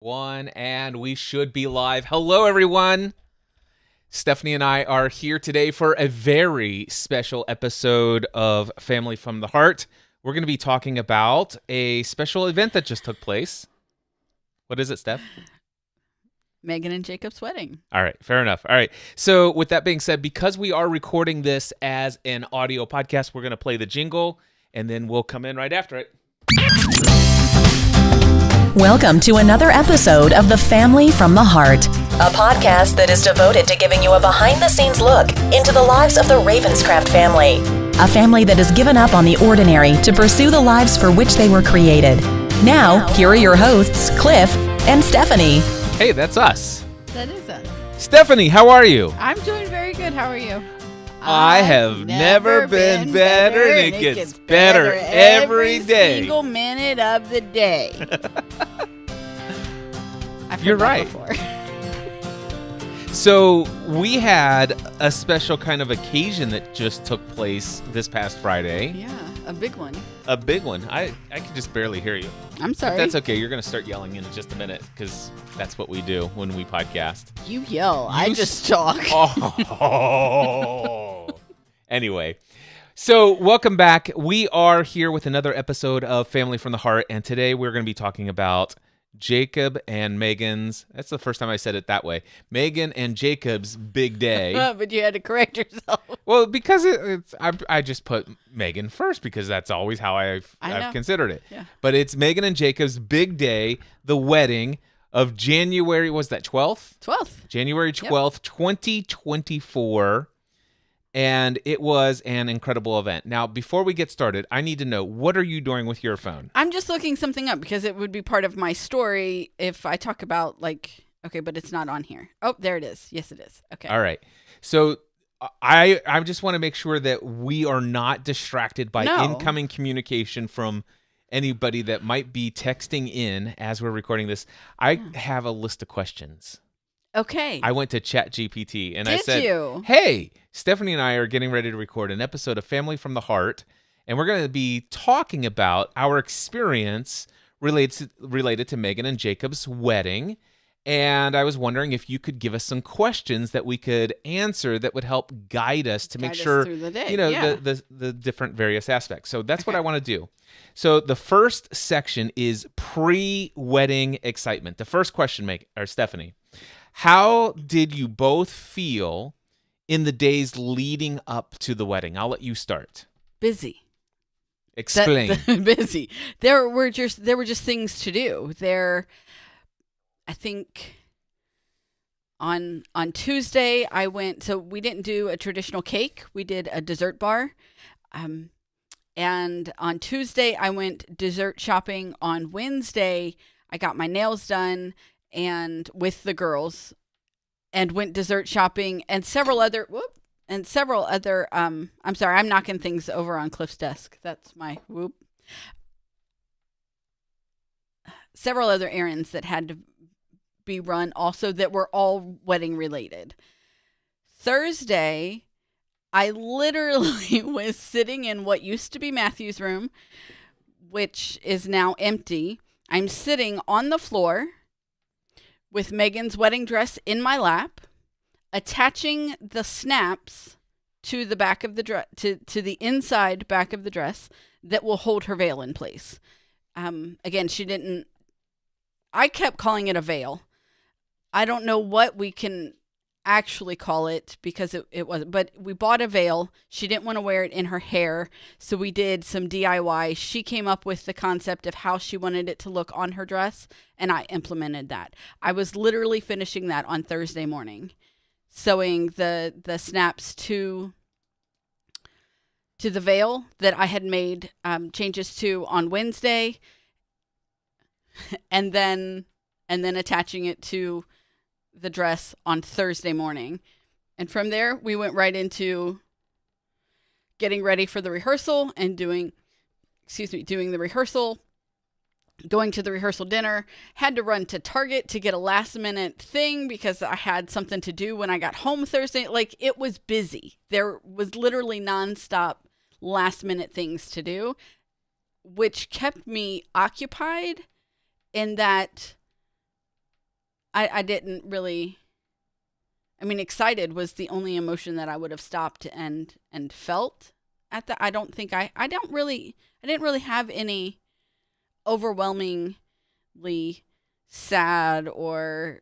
One, and we should be live. Hello, everyone. Stephanie and I are here today for a very special episode of Family from the Heart. We're going to be talking about a special event that just took place. What is it, Steph? Meagan and Jacob's wedding. All right, fair enough. All right. So with that being said, because we are recording this as an audio podcast, we're going to play the jingle, and then we'll come in right after it. Welcome to another episode of The Family from the Heart, a podcast that is devoted to giving you a behind-the-scenes look into the lives of the Ravenscraft family, a family that has given up on the ordinary to pursue the lives for which they were created. Now, here are your hosts, Cliff and Stephanie. Hey, that's us. That is us. Stephanie, how are you? I'm doing very good. How are you? I have never been better, and it gets better every day. Single minute of the day. You're right. So we had a special kind of occasion that just took place this past Friday. Yeah, a big one. A big one. I can just barely hear you. I'm sorry. But that's okay. You're going to start yelling in just a minute because that's what we do when we podcast. You yell. I just talk. Oh. Anyway, so welcome back. We are here with another episode of Family from the Heart, and today we're going to be talking about Jacob and Meagan's, that's the first time I said it that way, Meagan and Jacob's big day. But you had to correct yourself. Well, because I just put Meagan first because that's always how I've considered it. Yeah. But it's Meagan and Jacob's big day, the wedding of January, was that 12th? 12th. January 12th, 2024. And it was an incredible event. Now, before we get started, I need to know, what are you doing with your phone? I'm just looking something up because it would be part of my story if I talk about okay, but it's not on here. Oh, there it is. Yes, it is. Okay. All right. So I just want to make sure that we are not distracted by incoming communication from anybody that might be texting in as we're recording this. I have a list of questions. Okay. I went to ChatGPT and I Did said, you? Hey, Stephanie and I are getting ready to record an episode of Family from the Heart, and we're going to be talking about our experience related to Meagan and Jacob's wedding. And I was wondering if you could give us some questions that we could answer that would help guide us to make sure, through the day. the different various aspects. So that's what I want to do. So the first section is pre-wedding excitement. The first question, Stephanie, how did you both feel in the days leading up to the wedding? I'll let you start. Busy. Explain. Busy. There were just things to do. I think on Tuesday I went. So we didn't do a traditional cake. We did a dessert bar. And on Tuesday I went dessert shopping. On Wednesday I got my nails done and with the girls, and went dessert shopping and several other. I'm sorry, I'm knocking things over on Cliff's desk. That's my whoop. Several other errands that had to be run also that were all wedding related. Thursday, I literally was sitting in what used to be Matthew's room, which is now empty. I'm sitting on the floor with Meagan's wedding dress in my lap, attaching the snaps to the back of the dress, to the inside back of the dress that will hold her veil in place. Again, I kept calling it a veil. I don't know what we can actually call it because it wasn't, but we bought a veil. She didn't want to wear it in her hair, so we did some DIY. She came up with the concept of how she wanted it to look on her dress, and I implemented that. I was literally finishing that on Thursday morning, sewing the snaps to the veil that I had made changes to on Wednesday, and then attaching it to the dress on Thursday morning. And from there, we went right into getting ready for the rehearsal and doing the rehearsal, going to the rehearsal dinner, had to run to Target to get a last minute thing because I had something to do when I got home Thursday. Like, it was busy. There was literally nonstop last minute things to do, which kept me occupied in that I didn't really. I mean, excited was the only emotion that I would have stopped and felt at that. I don't think I didn't really have any overwhelmingly sad or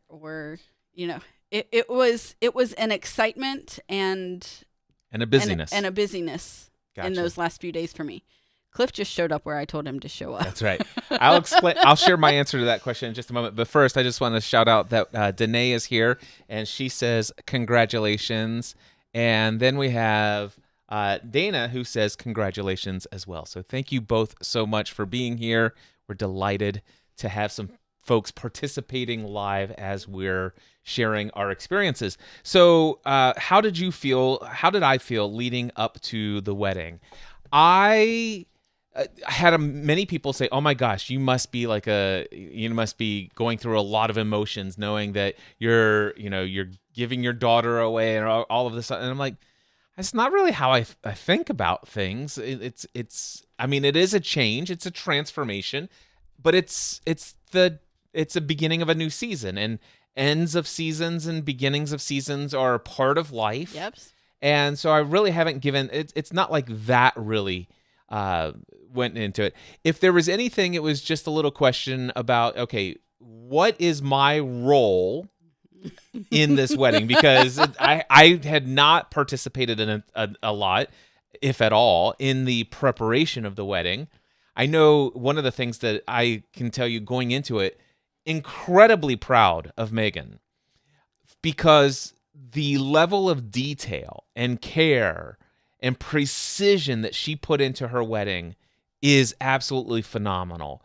it was an excitement and a busyness and a busyness in Gotcha. those last few days for me. Cliff just showed up where I told him to show up. That's right. I'll share my answer to that question in just a moment. But first, I just want to shout out that Danae is here, and she says congratulations. And then we have Dana, who says congratulations as well. So thank you both so much for being here. We're delighted to have some folks participating live as we're sharing our experiences. So how did you feel? How did I feel leading up to the wedding? I had many people say, "Oh my gosh, you must be going through a lot of emotions, knowing that you're giving your daughter away and all of this." And I'm like, that's not really how I think about things. I mean, it is a change, it's a transformation, but it's a beginning of a new season, and ends of seasons and beginnings of seasons are a part of life. Yep. And so I really haven't given it. It's not like that really went into it. If there was anything, it was just a little question about, okay, what is my role in this wedding? Because I had not participated in a lot, if at all, in the preparation of the wedding. I know one of the things that I can tell you going into it, incredibly proud of Meagan, because the level of detail and care and precision that she put into her wedding is absolutely phenomenal.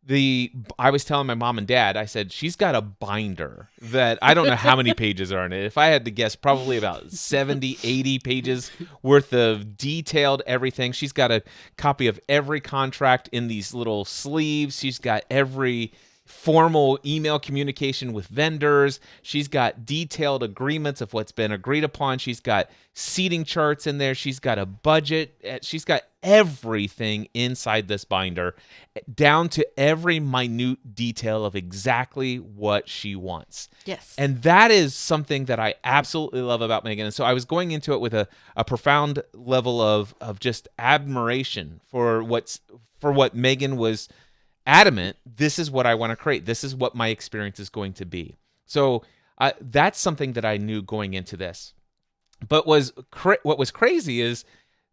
I was telling my mom and dad, I said, she's got a binder that I don't know how many pages are in it. If I had to guess, probably about 70, 80 pages worth of detailed everything. She's got a copy of every contract in these little sleeves. She's got every formal email communication with vendors. She's got detailed agreements of what's been agreed upon. She's got seating charts in there. She's got a budget. She's got everything inside this binder, down to every minute detail of exactly what she wants. Yes. And that is something that I absolutely love about Meagan. And so I was going into it with a profound level of just admiration for what Meagan was adamant. This is what I want to create. This is what my experience is going to be. So that's something that I knew going into this. But what was crazy is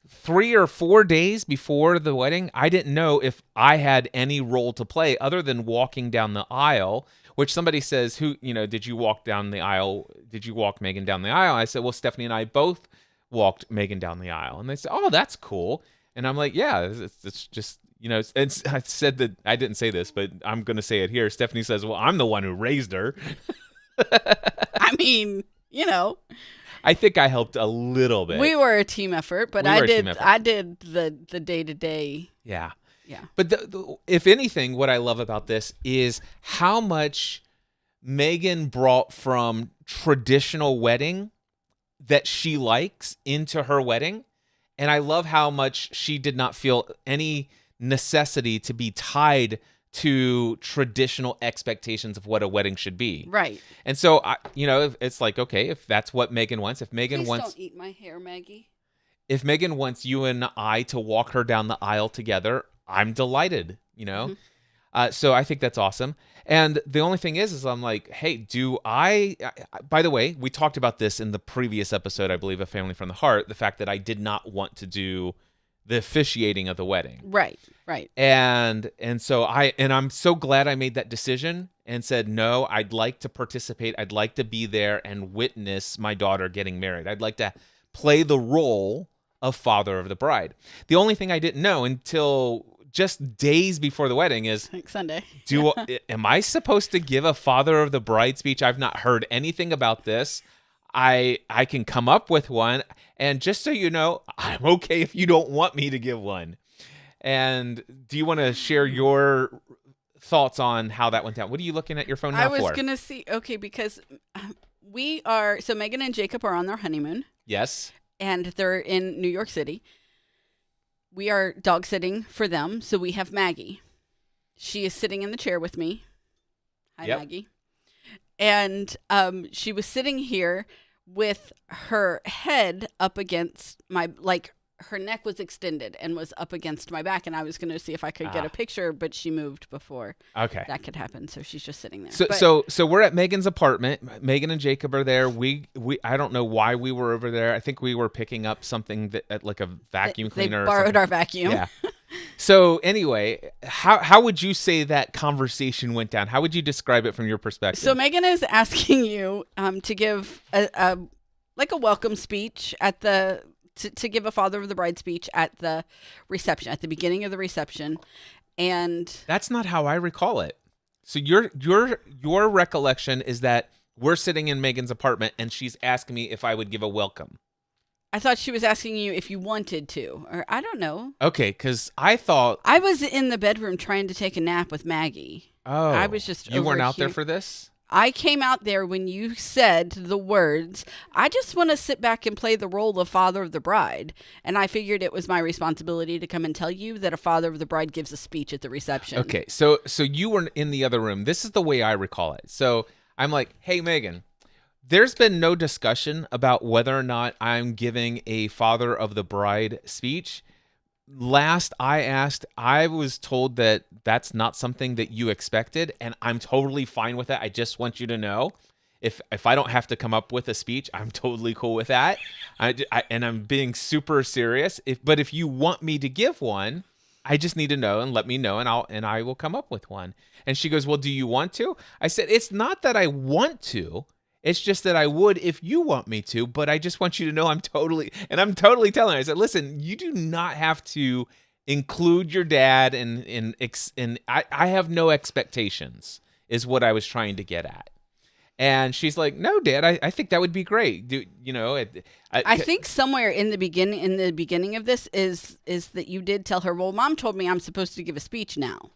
3 or 4 days before the wedding, I didn't know if I had any role to play other than walking down the aisle, which somebody says, did you walk down the aisle? Did you walk Meagan down the aisle? I said, well, Stephanie and I both walked Meagan down the aisle. And they said, oh, that's cool. And I'm like, yeah, it's just, and I said that I didn't say this, but I'm going to say it here. Stephanie says, well, I'm the one who raised her. I mean, I think I helped a little bit. We were a team effort, but I did the day-to-day. Yeah. Yeah. But if anything, what I love about this is how much Meagan brought from traditional wedding that she likes into her wedding. And I love how much she did not feel any necessity to be tied to traditional expectations of what a wedding should be. Right. And so, it's like, okay, if that's what Meagan wants, if Meagan Please don't eat my hair, Maggie. If Meagan wants you and I to walk her down the aisle together, I'm delighted, Mm-hmm. So I think that's awesome. And the only thing is I'm like, hey, by the way, we talked about this in the previous episode, I believe, of Family from the Heart, the fact that I did not want to do the officiating of the wedding. Right. And so I'm so glad I made that decision and said, no, I'd like to participate. I'd like to be there and witness my daughter getting married. I'd like to play the role of father of the bride. The only thing I didn't know until just days before the wedding is, like Sunday. Am I supposed to give a father of the bride speech? I've not heard anything about this. I can come up with one. And just so you know, I'm okay if you don't want me to give one. And do you want to share your thoughts on how that went down? What are you looking at your phone now for? I was going to see, okay, because so Meagan and Jacob are on their honeymoon. Yes. And they're in New York City. We are dog sitting for them. So we have Maggie. She is sitting in the chair with me. Hi, yep. Maggie. And she was sitting here with her head up against her neck was extended and was up against my back, and I was going to see if I could get a picture, but she moved before that could happen, so she's just sitting there. So we're at Megan's apartment. Megan and Jacob are there. We I don't know why we were over there. I think we were picking up something at like a vacuum cleaner. They borrowed our vacuum. Yeah. So anyway, how would you say that conversation went down? How would you describe it from your perspective? So Megan is asking you to give a welcome speech at the. To give a father of the bride speech at the reception, at the beginning of the reception, and that's not how I recall it. So your recollection is that we're sitting in Megan's apartment and she's asking me if I would give a welcome. I thought she was asking you if you wanted to, or I don't know. Okay, because I thought I was in the bedroom trying to take a nap with Maggie. Oh, I was just you weren't out here. there for this? I came out there when you said the words, I just want to sit back and play the role of father of the bride. And I figured it was my responsibility to come and tell you that a father of the bride gives a speech at the reception. Okay, so you were in the other room. This is the way I recall it. So I'm like, hey, Megan, there's been no discussion about whether or not I'm giving a father of the bride speech. Last I asked, I was told that that's not something that you expected, and I'm totally fine with that. I just want you to know, if I don't have to come up with a speech, I'm totally cool with that. And I'm being super serious. But if you want me to give one, I just need to know and let me know, and I will come up with one. And she goes, well, do you want to? I said, it's not that I want to. It's just that I would if you want me to, but I just want you to know I'm totally telling her. I said, listen, you do not have to include your dad, and I have no expectations, is what I was trying to get at. And she's like, no, Dad, I think that would be great. I think somewhere in the beginning of this is that you did tell her, well, Mom told me I'm supposed to give a speech now.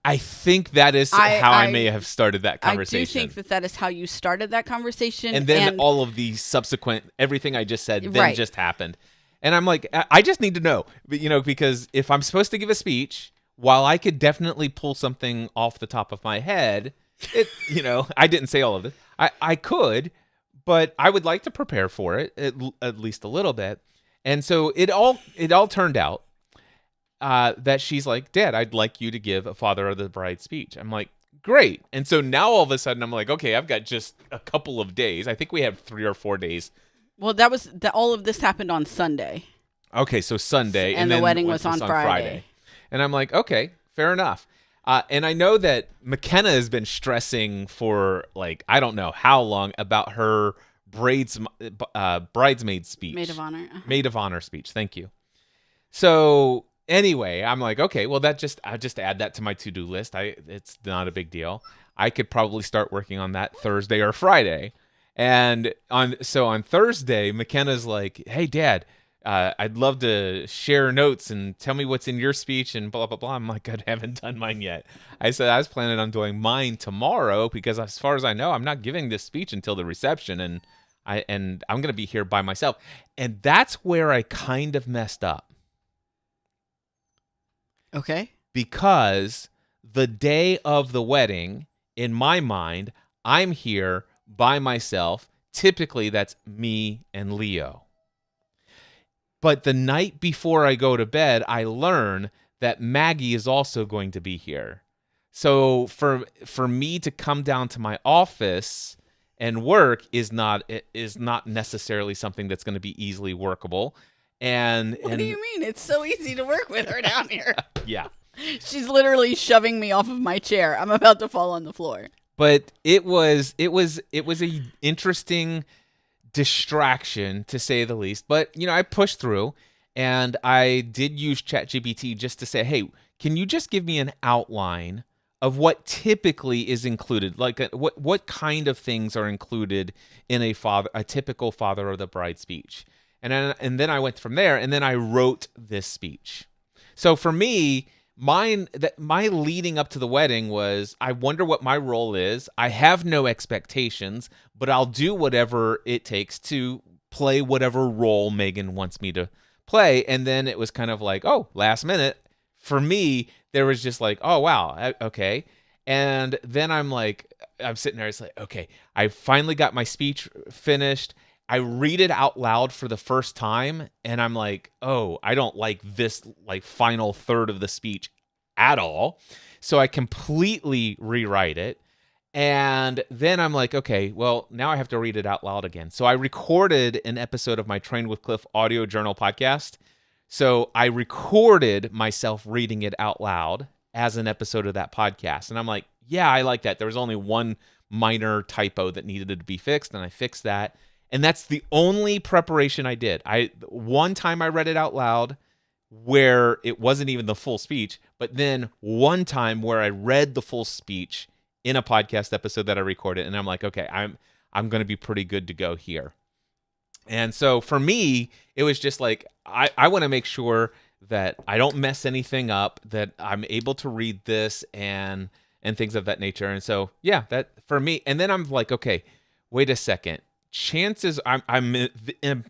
I think that is how I may have started that conversation. I do think that is how you started that conversation. And then all of the subsequent, everything I just said, then just happened. And I'm like, I just need to know, because if I'm supposed to give a speech, while I could definitely pull something off the top of my head, I didn't say all of this. I could, but I would like to prepare for it at least a little bit. And so it all turned out that she's like, Dad, I'd like you to give a father of the bride speech. I'm like, great. And so now all of a sudden I'm like, okay, I've got just a couple of days. I think we have 3 or 4 days. Well, all of this happened on Sunday. Okay, so Sunday. And the wedding was on Friday. And I'm like, okay, fair enough. And I know that McKenna has been stressing for I don't know how long about her bridesmaid speech. Maid of honor. Uh-huh. Maid of honor speech. Thank you. So anyway, I'm like, okay, well, I'll just add that to my to-do list. It's not a big deal. I could probably start working on that Thursday or Friday. And on Thursday, McKenna's like, hey, Dad, I'd love to share notes and tell me what's in your speech and blah, blah, blah. I'm like, I haven't done mine yet. I said I was planning on doing mine tomorrow because as far as I know, I'm not giving this speech until the reception, and I'm going to be here by myself. And that's where I kind of messed up. Okay. Because the day of the wedding, in my mind, I'm here by myself. Typically, that's me and Leo. But the night before I go to bed, I learn that Maggie is also going to be here. So for me to come down to my office and work is not necessarily something that's going to be easily workable. What do you mean? It's so easy to work with her down here. Yeah. She's literally shoving me off of my chair. I'm about to fall on the floor. But it was a interesting distraction, to say the least. But I pushed through, and I did use ChatGPT just to say, hey, can you just give me an outline of what typically is included? What kind of things are included in a typical father of the bride speech? And then I went from there, and then I wrote this speech. So for me, my leading up to the wedding was, I wonder what my role is. I have no expectations, but I'll do whatever it takes to play whatever role Megan wants me to play. And then it was kind of like, oh, last minute. For me, there was just like, oh, wow, okay. And then I'm sitting there. It's like, okay, I finally got my speech finished. I read it out loud for the first time, and I'm like, oh, I don't like this like final third of the speech at all. So I completely rewrite it. And then I'm like, okay, well, now I have to read it out loud again. So I recorded an episode of my Train with Cliff audio journal podcast. So I recorded myself reading it out loud as an episode of that podcast. And I'm like, yeah, I like that. There was only one minor typo that needed to be fixed, and I fixed that. And that's the only preparation I did. One time I read it out loud where it wasn't even the full speech, but then one time where I read the full speech in a podcast episode that I recorded, and I'm like, okay, I'm going to be pretty good to go here. And so for me, it was just like, I want to make sure that I don't mess anything up, that I'm able to read this and things of that nature. And so, yeah, that for me. And then I'm like, okay, wait a second. Chances I'm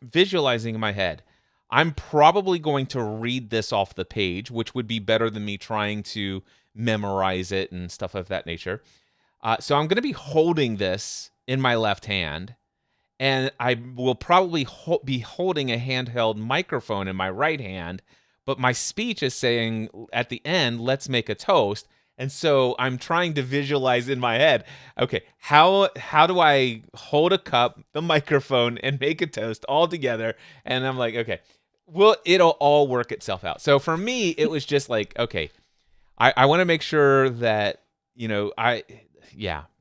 visualizing in my head, I'm probably going to read this off the page, which would be better than me trying to memorize it and stuff of that nature. So I'm going to be holding this in my left hand, and I will probably be holding a handheld microphone in my right hand, but my speech is saying at the end, let's make a toast. And so I'm trying to visualize in my head, okay, how do I hold a cup, the microphone, and make a toast all together? And I'm like, okay, well, it'll all work itself out. So for me, it was just like, okay, I want to make sure that,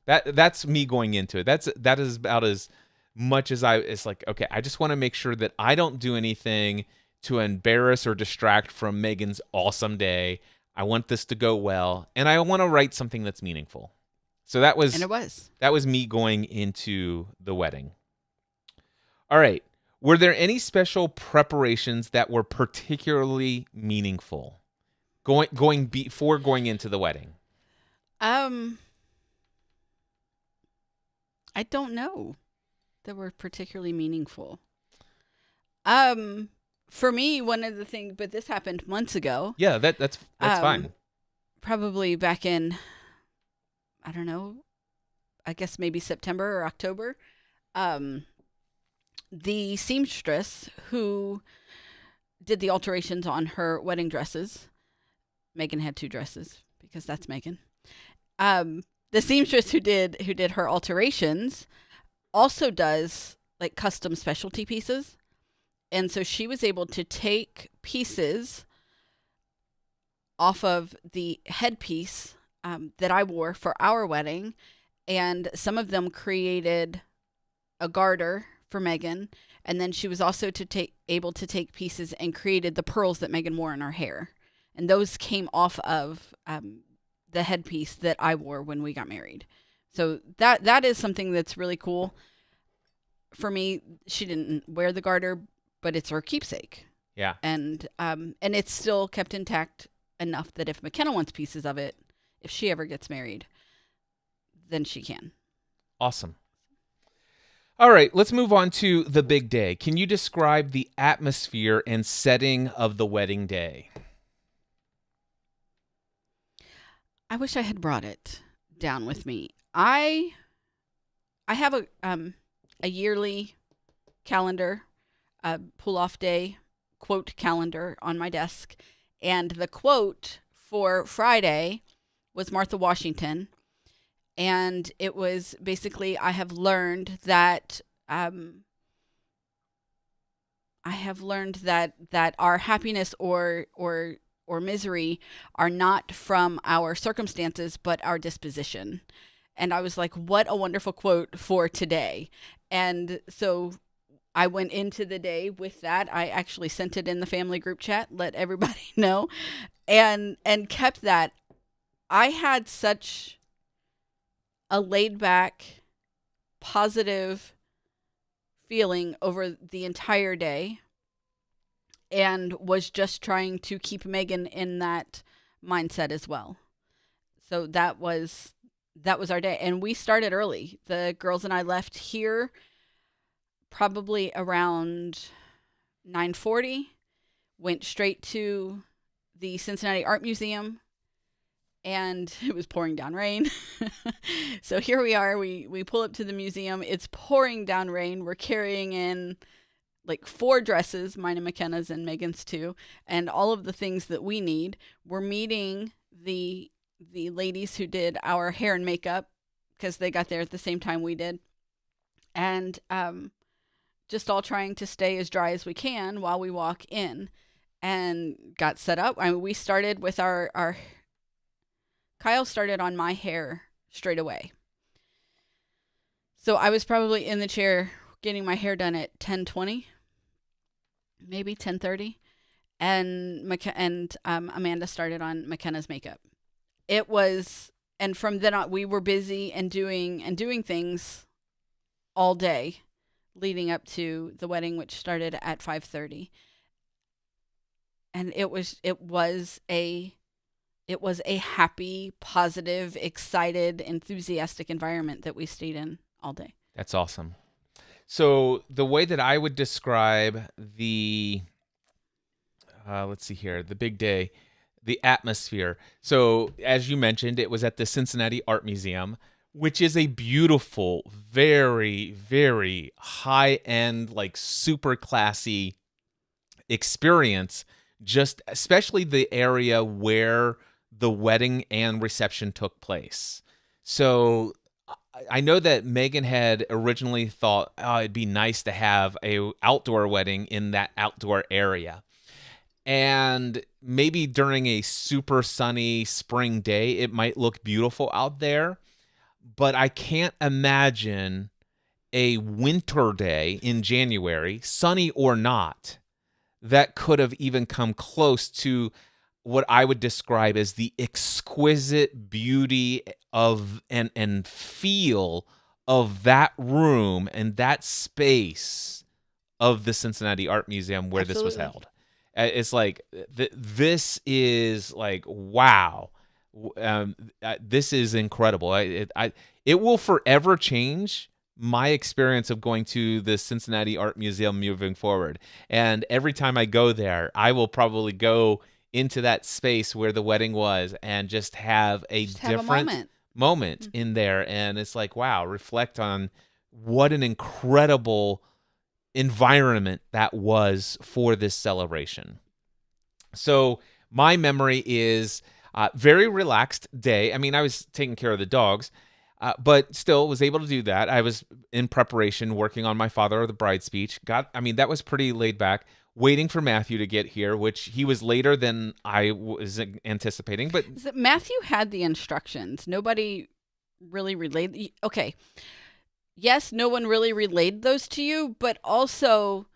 that's me going into it. That is about as much as it's like, okay, I just want to make sure that I don't do anything to embarrass or distract from Meagan's awesome day. I want this to go well, and I want to write something that's meaningful. So that was me going into the wedding. All right. Were there any special preparations that were particularly meaningful going before going into the wedding? I don't know that were particularly meaningful. For me, one of the things, but this happened months ago. Yeah, that's fine. Probably back in, I don't know, I guess maybe September or October. The seamstress who did the alterations on her wedding dresses, Meagan had 2 dresses because that's Meagan. The seamstress who did her alterations also does like custom specialty pieces. And so she was able to take pieces off of the headpiece that I wore for our wedding, and some of them created a garter for Meagan, and then she was also able to take pieces and created the pearls that Meagan wore in her hair, and those came off of the headpiece that I wore when we got married. So that is something that's really cool. For me, she didn't wear the garter, but it's her keepsake. Yeah. And it's still kept intact enough that if McKenna wants pieces of it, if she ever gets married, then she can. Awesome. All right, let's move on to the big day. Can you describe the atmosphere and setting of the wedding day? I wish I had brought it down with me. I have a yearly calendar, pull-off day quote calendar on my desk, and the quote for Friday was Martha Washington, and it was basically, I have learned that our happiness or misery are not from our circumstances, but our disposition. And I was like, what a wonderful quote for today. And so I went into the day with that. I actually sent it in the family group chat, let everybody know, and kept that. I had such a laid back, positive feeling over the entire day, and was just trying to keep Meagan in that mindset as well. So that was our day. And we started early. The girls and I left here probably around 9:40, went straight to the Cincinnati Art Museum, and it was pouring down rain. So here we are. We pull up to the museum. It's pouring down rain. We're carrying in like 4 dresses, mine and McKenna's and Megan's too, and all of the things that we need. We're meeting the ladies who did our hair and makeup because they got there at the same time we did. And just all trying to stay as dry as we can while we walk in, and got set up. I mean, we started with our Kyle started on my hair straight away. So I was probably in the chair getting my hair done at 10:20, maybe 10:30, and Amanda started on McKenna's makeup. It was, and from then on we were busy and doing things all day leading up to the wedding, which started at 5:30. And it was a happy, positive, excited, enthusiastic environment that we stayed in all day. That's awesome. So the way that I would describe the, let's see here, the big day, the atmosphere. So as you mentioned, it was at the Cincinnati Art Museum, which is a beautiful, very, very high-end, like super classy experience, just especially the area where the wedding and reception took place. So I know that Meagan had originally thought, oh, it'd be nice to have a outdoor wedding in that outdoor area. And maybe during a super sunny spring day, it might look beautiful out there. But I can't imagine a winter day in January, sunny or not, that could have even come close to what I would describe as the exquisite beauty of and feel of that room and that space of the Cincinnati Art Museum where Absolutely. this was held. It's like, this is like, wow. This is incredible. It will forever change my experience of going to the Cincinnati Art Museum moving forward. And every time I go there, I will probably go into that space where the wedding was and just have a different moment in there. And it's like, wow, reflect on what an incredible environment that was for this celebration. So my memory is very relaxed day. I mean, I was taking care of the dogs, but still was able to do that. I was in preparation, working on my father of the bride speech. That was pretty laid back, waiting for Matthew to get here, which he was later than I was anticipating. But Matthew had the instructions. Nobody really relayed. Okay. Yes, no one really relayed those to you, but also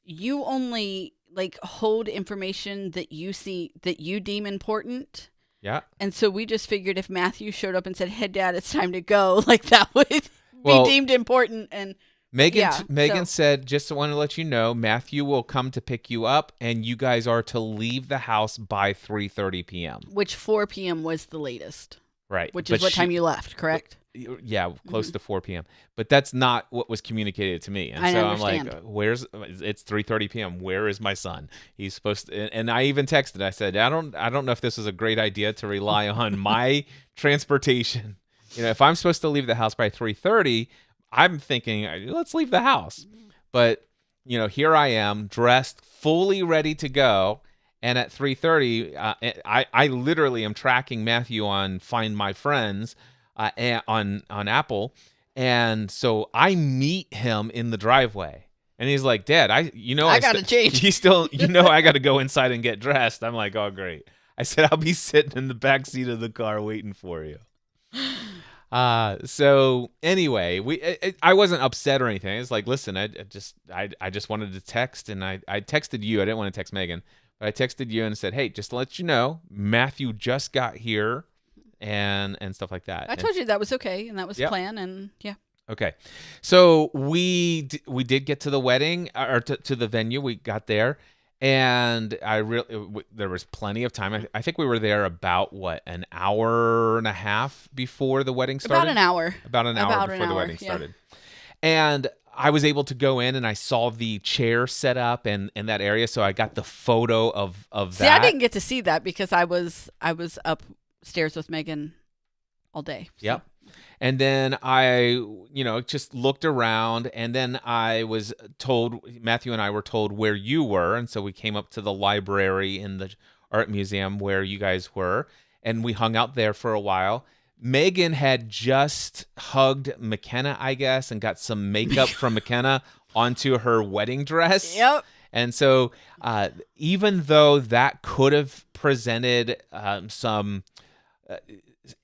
you only hold information that you see, that you deem important. Yeah. And so we just figured if Matthew showed up and said, "Hey, Dad, it's time to go," that would be deemed important. And Meagan said, just want to let you know, Matthew will come to pick you up, and you guys are to leave the house by 3:30 p.m. Which 4 p.m. was the latest. Right. Which is what time you left, correct? Yeah, close to 4 p.m. But that's not what was communicated to me. And so understand. I'm like, it's 3:30 p.m. Where is my son? He's supposed to, and I even texted. I said, I don't know if this is a great idea to rely on my transportation. If I'm supposed to leave the house by 3:30, I'm thinking, let's leave the house. But, here I am dressed, fully ready to go. And at 3:30, I literally am tracking Matthew on Find My Friends on Apple. And so I meet him in the driveway. And he's like, "Dad, I got to change." He's still, I got to go inside and get dressed. I'm like, "Oh, great." I said, "I'll be sitting in the back seat of the car waiting for you." So anyway, I wasn't upset or anything. It's like, listen, I just wanted to text, and I texted you. I didn't want to text Meagan. But I texted you and said, "Hey, just to let you know, Matthew just got here," and stuff like that. I told you that was okay, and that was the plan, and yeah. Okay, so we did get to the wedding, or to the venue. We got there, and there was plenty of time. I think we were there about an hour and a half before the wedding started. About an hour before the wedding started, and I was able to go in and I saw the chair set up and that area, so I got the photo of that. See, I didn't get to see that because I was up stairs with Megan all day. So. Yep. And then I, just looked around, and then I was told, Matthew and I were told where you were. And so we came up to the library in the art museum where you guys were, and we hung out there for a while. Meagan had just hugged McKenna, I guess, and got some makeup from McKenna onto her wedding dress. Yep. And so even though that could have presented some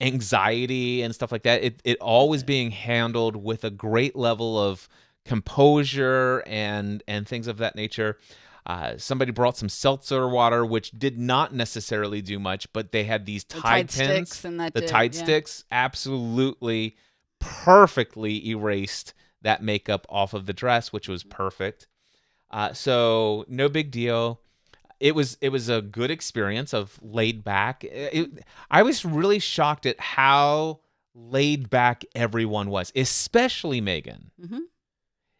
anxiety and stuff like that, it all was being handled with a great level of composure and things of that nature. Somebody brought some seltzer water, which did not necessarily do much, but they had these Tide pins. Sticks and that the did, Tide yeah. sticks absolutely perfectly erased that makeup off of the dress, which was perfect. So no big deal. It was a good experience of laid back. I was really shocked at how laid back everyone was, especially Meagan. Mm-hmm.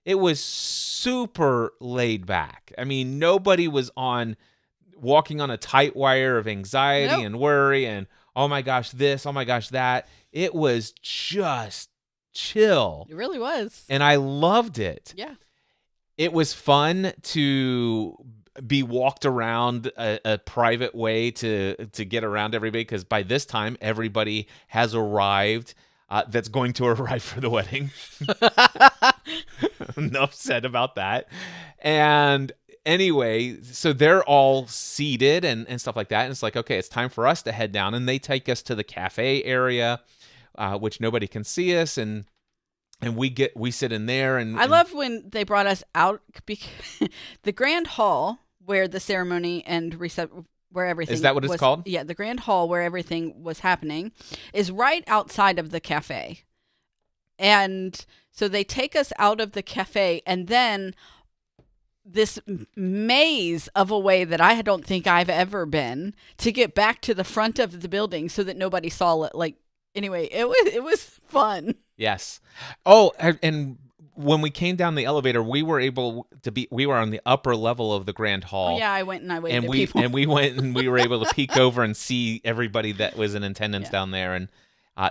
It was super laid back. I mean, nobody was walking on a tight wire of anxiety and worry and, oh my gosh, this, oh my gosh, that. It was just chill. It really was. And I loved it. Yeah. It was fun to be walked around a private way to get around everybody, because by this time everybody has arrived that's going to arrive for the wedding. Enough said about that. And anyway, so they're all seated and stuff like that, and it's like, okay, it's time for us to head down, and they take us to the cafe area, which nobody can see us, and we sit in there. And I love when they brought us out, because the grand hall where the ceremony and where everything is that what it's called? Yeah, the grand hall where everything was happening is right outside of the cafe. And so they take us out of the cafe, and then this maze of a way that I don't think I've ever been to get back to the front of the building so that nobody saw it. Like, anyway, it was fun. Yes. Oh, and when we came down the elevator, we were on the upper level of the grand hall. Oh, yeah, I went and I waited. And we went and we were able to peek over and see everybody that was in attendance down there, and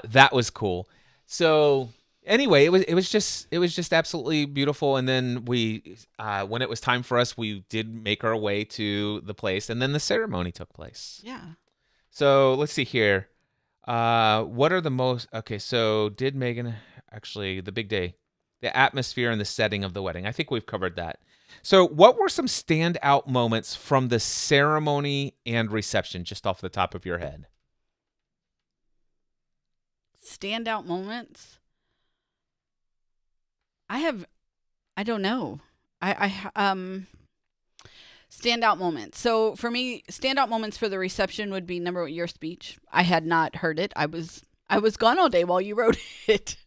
that was cool. So anyway, it was just absolutely beautiful. And then we, when it was time for us, we did make our way to the place, and then the ceremony took place. Yeah. So let's see here. What are the most... Okay, so did Meagan... Actually, the big day. The atmosphere and the setting of the wedding. I think we've covered that. So what were some standout moments from the ceremony and reception, just off the top of your head? Standout moments? I don't know. Standout moments. So for me, standout moments for the reception would be number one, your speech. I had not heard it. I was gone all day while you wrote it.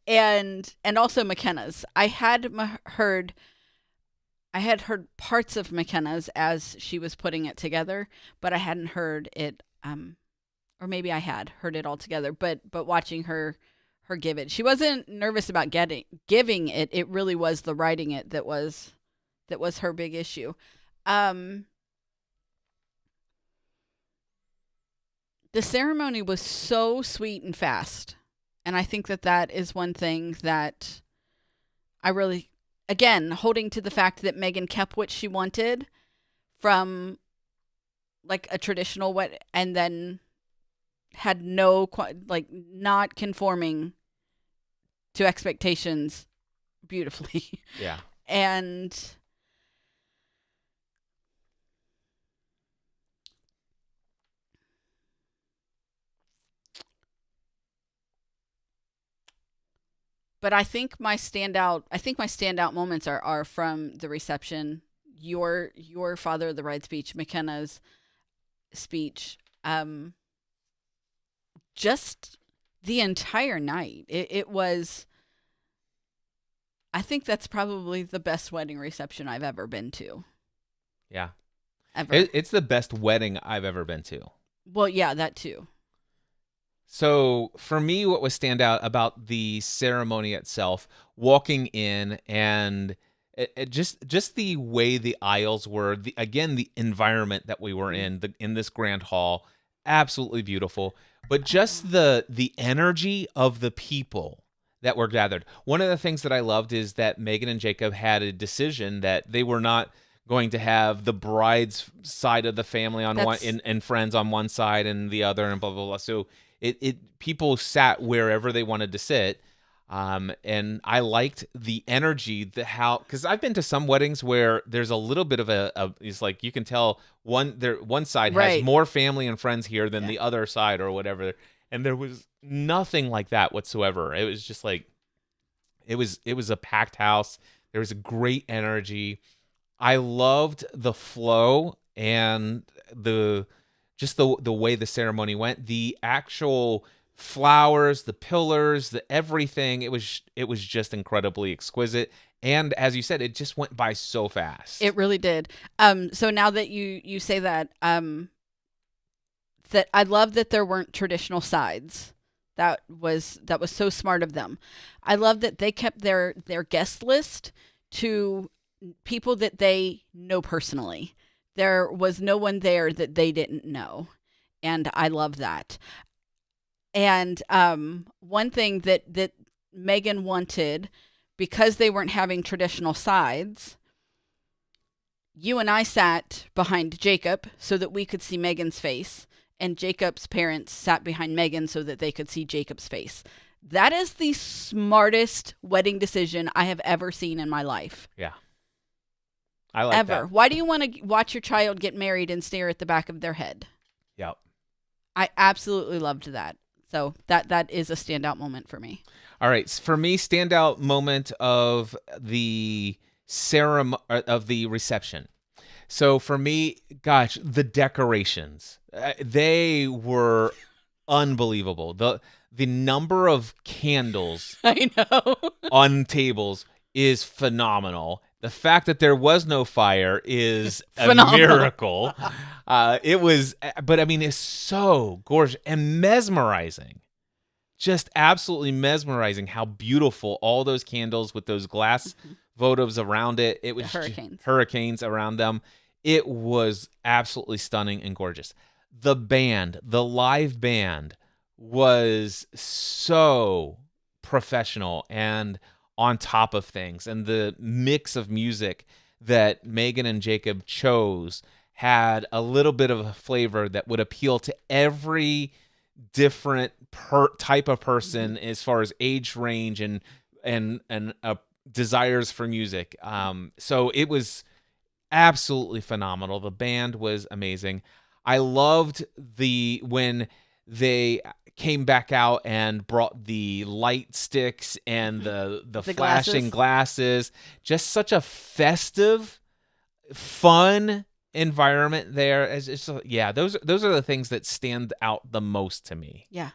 And also McKenna's. I had heard parts of McKenna's as she was putting it together, but I hadn't heard it, or maybe I had heard it all together, but watching her give it. She wasn't nervous about giving it. It really was the writing it that was her big issue. The ceremony was so sweet and fast. And I think that is one thing that I really, again, holding to the fact that Meagan kept what she wanted from like a traditional wedding, and then had not conforming to expectations beautifully. Yeah. But I think my standout moments are from the reception, your father of the bride speech, McKenna's speech, just the entire night. It was. I think that's probably the best wedding reception I've ever been to. Yeah, ever. It's the best wedding I've ever been to. Well, yeah, that too. So for me, what was stand out about the ceremony itself, walking in, and just the way the aisles were, the environment that we were in this grand hall, absolutely beautiful. But just the energy of the people that were gathered. One of the things that I loved is that Meagan and Jacob had a decision that they were not going to have the bride's side of the family on one and friends on one side and the other and blah blah blah. So it people sat wherever they wanted to sit. And I liked the energy, because I've been to some weddings where there's a little bit of it's like you can tell one side has more family and friends here than the other side or whatever, and there was nothing like that whatsoever. It was just like it was a packed house. There was a great energy. I loved the flow and the way the ceremony went. The actual flowers, the pillars, the everything. It was just incredibly exquisite. And as you said, it just went by so fast. It really did. So now that you say that, that I love that there weren't traditional sides. That was so smart of them. I love that they kept their guest list to people that they know personally. There was no one there that they didn't know. And I love that. And one thing that Meagan wanted, because they weren't having traditional sides, you and I sat behind Jacob so that we could see Meagan's face, and Jacob's parents sat behind Meagan so that they could see Jacob's face. That is the smartest wedding decision I have ever seen in my life. Yeah. I like that. Why do you want to watch your child get married and stare at the back of their head? Yep. I absolutely loved that. So that is a standout moment for me. All right. For me, standout moment of the reception. So for me, gosh, the decorations, they were unbelievable. The number of candles I know on tables is phenomenal. The fact that there was no fire is a miracle. It was, but I mean, it's so gorgeous and mesmerizing. Just absolutely mesmerizing how beautiful all those candles with those glass votives around it. It was hurricanes around them. It was absolutely stunning and gorgeous. The live band was so professional and on top of things, and the mix of music that Meagan and Jacob chose had a little bit of a flavor that would appeal to every different type of person as far as age range and desires for music. So it was absolutely phenomenal. The band was amazing. I loved when they came back out and brought the light sticks and the flashing glasses. Just such a festive, fun environment there. Those are the things that stand out the most to me. Yeah.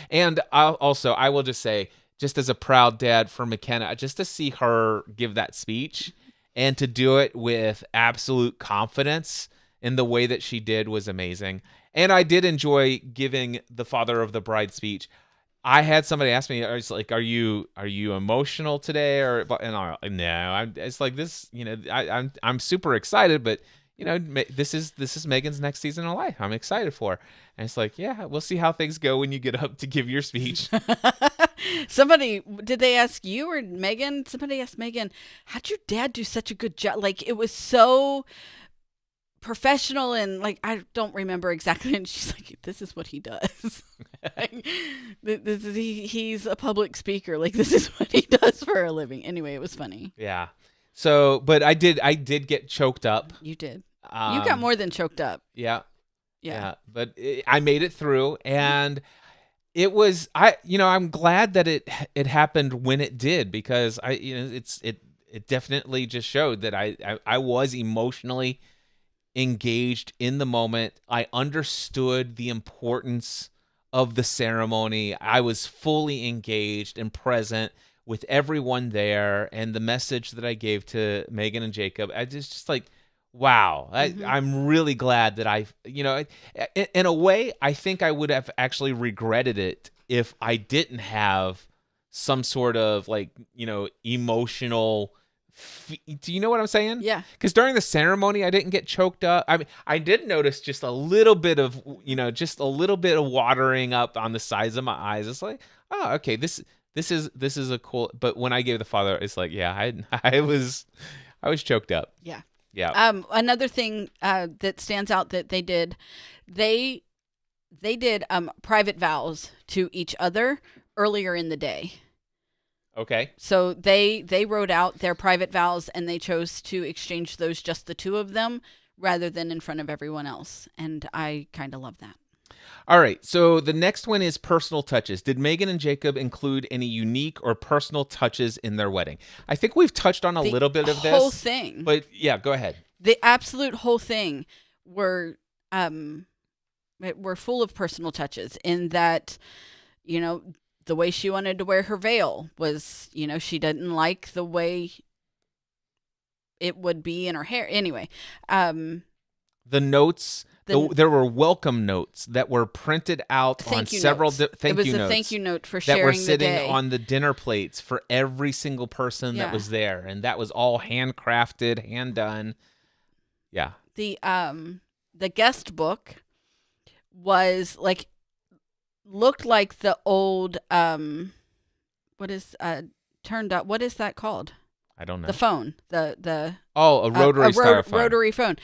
And I will just say, just as a proud dad for McKenna, just to see her give that speech and to do it with absolute confidence in the way that she did was amazing. And I did enjoy giving the father of the bride speech. I had somebody ask me, "It's like, are you emotional today?" And I'm like, no. It's like this, I'm super excited, but this is Meagan's next season of life. I'm excited for her. And it's like, yeah, we'll see how things go when you get up to give your speech. Did they ask you or Meagan? Somebody asked Meagan, how'd your dad do such a good job? Like, it was so professional, and like, I don't remember exactly. And she's like, this is what he does. Like, he's a public speaker. Like, this is what he does for a living. Anyway, it was funny. Yeah. So, but I did get choked up. You did. You got more than choked up. Yeah. But I made it through, and it was, I'm glad that it happened when it did, because it definitely just showed that I was emotionally engaged in the moment. I understood the importance of the ceremony. I was fully engaged and present with everyone there, and the message that I gave to Meagan and Jacob, I just like, wow. I'm really glad that in a way, I think I would have actually regretted it if I didn't have some sort of emotional Do you know what I'm saying? Yeah. Because during the ceremony, I didn't get choked up. I mean, I did notice just a little bit of, just a little bit of watering up on the sides of my eyes. It's like, oh, okay, this is a cool. But when I gave the father, it's like, yeah, I was choked up. Yeah. Yeah. Another thing that stands out that they did private vows to each other earlier in the day. Okay. So they wrote out their private vows and they chose to exchange those, just the two of them, rather than in front of everyone else. And I kind of love that. All right. So the next one is personal touches. Did Meagan and Jacob include any unique or personal touches in their wedding? I think we've touched on a little bit of this. The whole thing. But yeah, go ahead. The absolute whole thing were full of personal touches in that, the way she wanted to wear her veil was, she didn't like the way it would be in her hair. Anyway, the notes, there were welcome notes that were printed out on several thank you notes. It was a thank you note for sharing that were sitting the day. on the dinner plates for every single person that was there, and that was all handcrafted, hand done. Yeah. The guest book was looked like the old what is that called? I don't know. The phone. A rotary styrofoam. Rotary phone.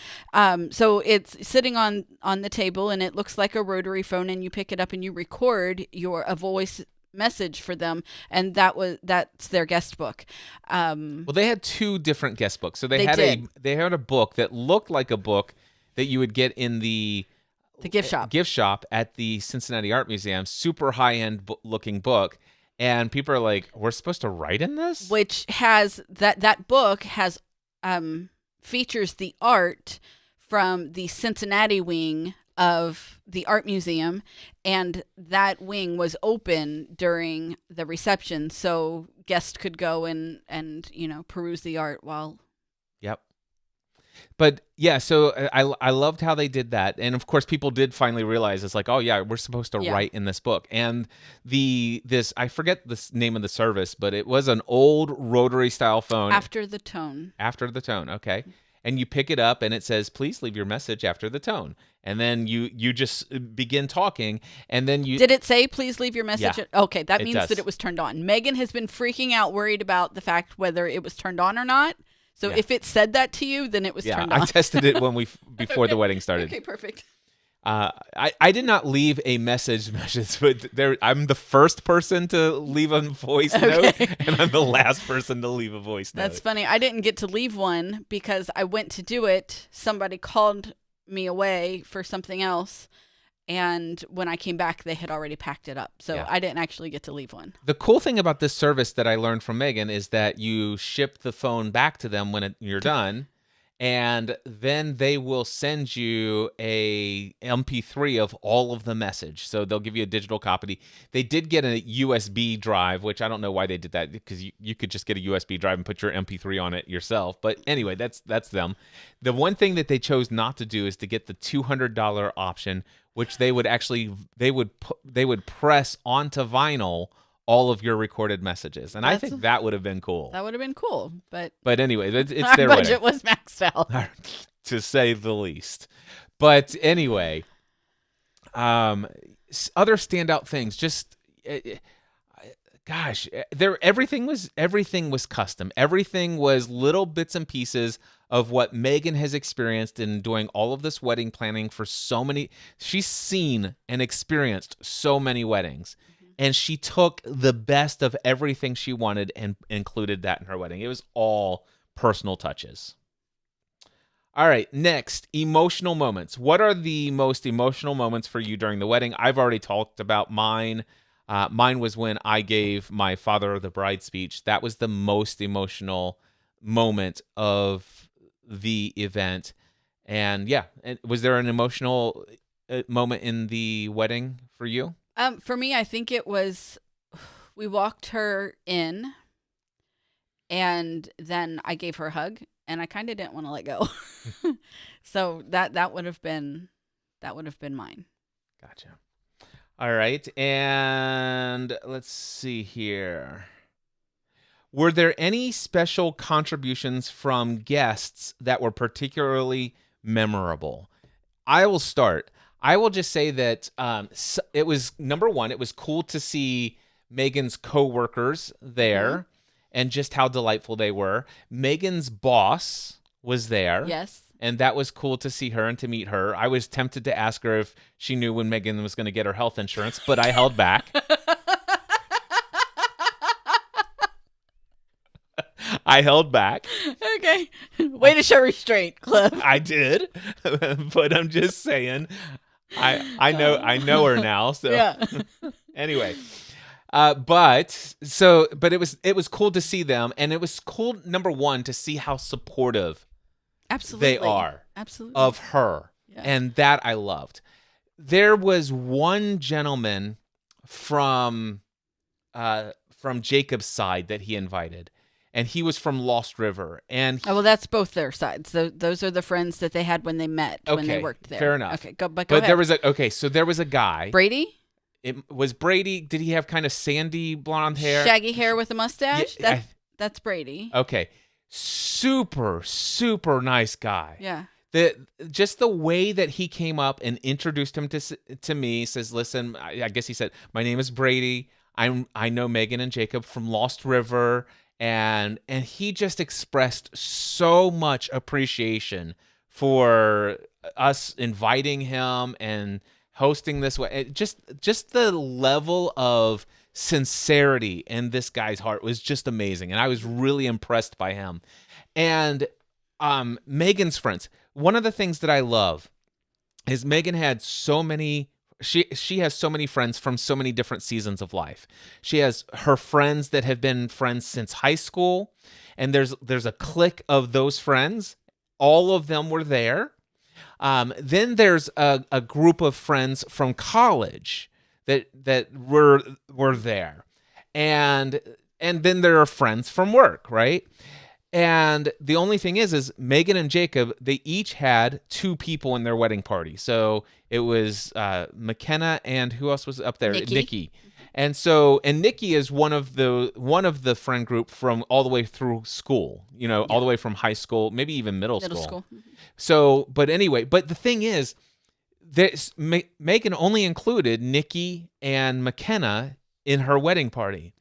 So it's sitting on the table and it looks like a rotary phone, and you pick it up and you record a voice message for them, and that's their guest book. Well, they had two different guest books. So they had a book that looked like a book that you would get in the gift shop at the Cincinnati Art Museum. Super high-end looking book. And people are like, we're supposed to write in this? Which has that book has features the art from the Cincinnati wing of the art museum, and that wing was open during the reception, so guests could go and peruse the art while. Yep. But yeah, so I loved how they did that, and of course people did finally realize it's like, oh yeah, we're supposed to write in this book. And this I forget the name of the service, but it was an old rotary style phone. After the tone, okay. And you pick it up and it says, please leave your message after the tone. And then you just begin talking, and then you... Did it say, please leave your message? Yeah, okay, that means that it was turned on. Megan has been freaking out, worried about the fact whether it was turned on or not. So if it said that to you, then it was turned on. I tested it before the wedding started. Okay, perfect. I did not leave a message, but I'm the first person to leave a voice note, and I'm the last person to leave a voice note. That's funny. I didn't get to leave one because I went to do it. Somebody called me away for something else, and when I came back, they had already packed it up. So I didn't actually get to leave one. The cool thing about this service that I learned from Meagan is that you ship the phone back to them when you're done. And then they will send you a MP3 of all of the message. So they'll give you a digital copy. They did get a USB drive, which I don't know why they did that, because you could just get a USB drive and put your MP3 on it yourself. But anyway, that's them. The one thing that they chose not to do is to get the $200 option, which they would press onto vinyl all of your recorded messages. And I think that would have been cool. That would have been cool. But anyway, it's their our budget was maxed out. To say the least. But anyway, other standout things, just gosh, everything was custom. Everything was little bits and pieces of what Meagan has experienced in doing all of this wedding planning for so many. She's seen and experienced so many weddings. And she took the best of everything she wanted and included that in her wedding. It was all personal touches. All right, next, emotional moments. What are the most emotional moments for you during the wedding? I've already talked about mine. Mine was when I gave my father of the bride speech. That was the most emotional moment of the event. And was there an emotional moment in the wedding for you? For me, I think it was, we walked her in, and then I gave her a hug, and I kind of didn't want to let go. So that would have been mine. Gotcha. All right, and let's see here. Were there any special contributions from guests that were particularly memorable? I will start. I will just say that it was, number one, it was cool to see Meagan's coworkers there and just how delightful they were. Meagan's boss was there. Yes. And that was cool to see her and to meet her. I was tempted to ask her if she knew when Meagan was going to get her health insurance, but I held back. I held back. Okay. Way to show restraint, Cliff. I did. But I'm just saying, I know her now. So Yeah. anyway. But it was cool to see them, and it was cool, number one, to see how supportive Absolutely. they are Absolutely. of her. Yeah. And that I loved. There was one gentleman from Jacob's side that he invited, and he was from Lost River. And Oh, well, that's both their sides. Those are the friends that they had when they met, when they Okay, worked there. fair enough. Okay, go but ahead. there was a guy. Brady? It was Brady. Did he have kind of sandy blonde hair? Shaggy hair with a mustache? Yeah, That's Brady. Okay. Super, super nice guy. Yeah. Just the way that he came up and introduced him to me, says, listen, I guess he said, my name is Brady. I know Meagan and Jacob from Lost River. And he just expressed so much appreciation for us inviting him and hosting this way. Just the level of sincerity in this guy's heart was just amazing, and I was really impressed by him. And Meagan's friends. One of the things that I love is Meagan had so many. She has so many friends from so many different seasons of life. She has her friends that have been friends since high school, and there's a clique of those friends. All of them were there. Then there's a group of friends from college that were there, and then there are friends from work, right? And the only thing is Meagan and Jacob, they each had two people in their wedding party. So it was McKenna and who else was up there? Nikki. And Nikki is one of the friend group from all the way through school, all the way from high school, maybe even middle school. So, but anyway, but the thing is, Meagan only included Nikki and McKenna in her wedding party.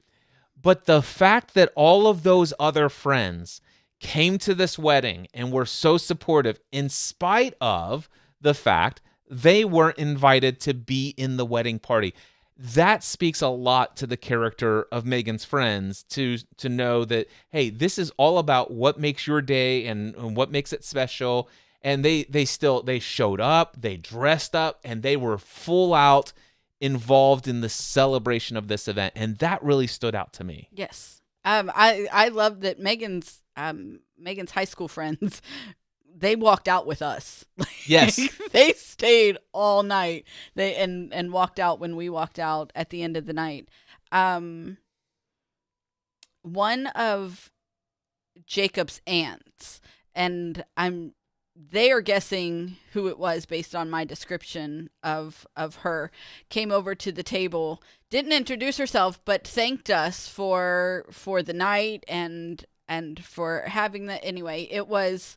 But the fact that all of those other friends came to this wedding and were so supportive in spite of the fact they weren't invited to be in the wedding party, that speaks a lot to the character of Meagan's friends to know that, hey, this is all about what makes your day and what makes it special. And they showed up, they dressed up, and they were full out involved in the celebration of this event, and that really stood out to me. Yes. I love that Meagan's high school friends, they walked out with us. Yes. They stayed all night. And walked out when we walked out at the end of the night. One of Jacob's aunts, and they are guessing who it was based on my description of her, came over to the table, didn't introduce herself, but thanked us for the night and for having the, anyway, it was,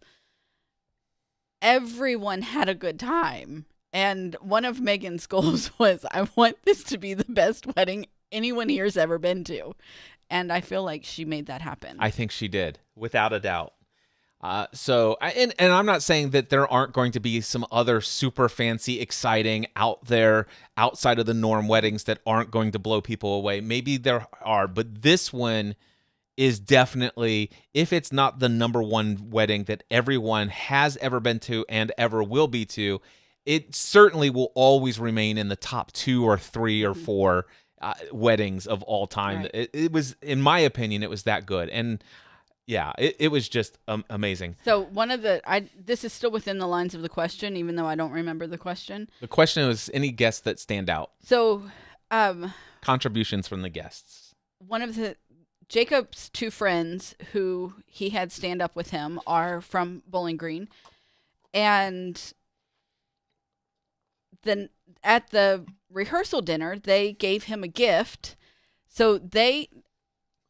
everyone had a good time. And one of Meagan's goals was, I want this to be the best wedding anyone here's ever been to. And I feel like she made that happen. I think she did, without a doubt. And I'm not saying that there aren't going to be some other super fancy, exciting out there outside of the norm weddings that aren't going to blow people away. Maybe there are, but this one is definitely, if it's not the number one wedding that everyone has ever been to and ever will be to, it certainly will always remain in the top 2 or 3 or 4 weddings of all time. Right. It was, in my opinion, it was that good. And yeah, it was just amazing. So one of this is still within the lines of the question, even though I don't remember the question. The question was any guests that stand out. So, contributions from the guests. One of Jacob's 2 friends who he had stand up with him are from Bowling Green, and then at the rehearsal dinner they gave him a gift. So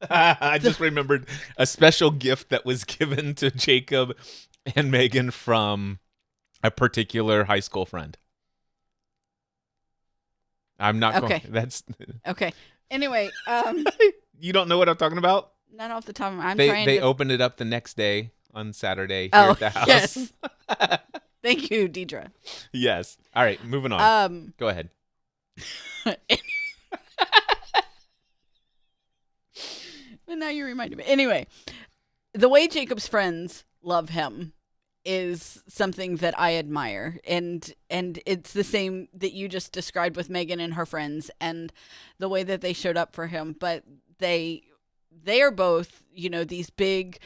I just remembered a special gift that was given to Jacob and Meagan from a particular high school friend. I'm not Okay. going. That's Okay. Anyway, you don't know what I'm talking about? not off the top of my. I'm They trying they to. opened it up the next day on Saturday here Oh, at the house. yes. Thank you, Deidre. Yes. All right, moving on. Go ahead. But now you reminded me. Anyway, the way Jacob's friends love him is something that I admire, and it's the same that you just described with Meagan and her friends, and the way that they showed up for him. But they are both, these big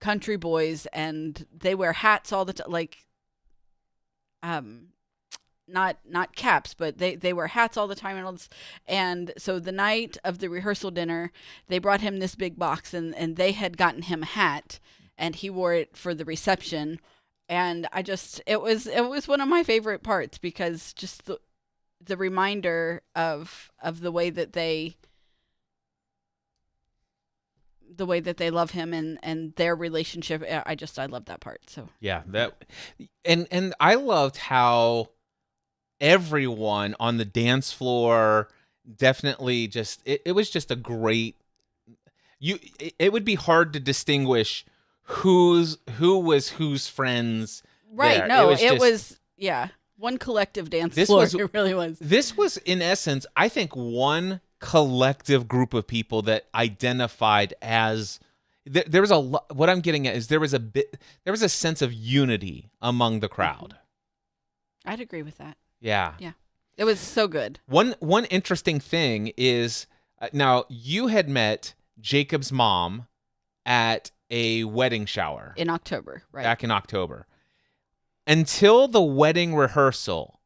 country boys, and they wear hats all the time, like not caps, but they wear hats all the time and all this. And so the night of the rehearsal dinner, they brought him this big box, and they had gotten him a hat, and he wore it for the reception. And it was one of my favorite parts, because just the reminder of the way that they love him, and their relationship. I love that part. So Yeah, and I loved how everyone on the dance floor definitely just it was just a great it would be hard to distinguish who was whose friends right. there. No, it was one collective dance This floor. was- It really was. this was in essence, I think, one collective group of people that identified as there was a what I'm getting at is there was a sense of unity among the crowd. I'd agree with that. Yeah. It was so good. One interesting thing is now you had met Jacob's mom at a wedding shower In October, right? back in October. Until the wedding rehearsal,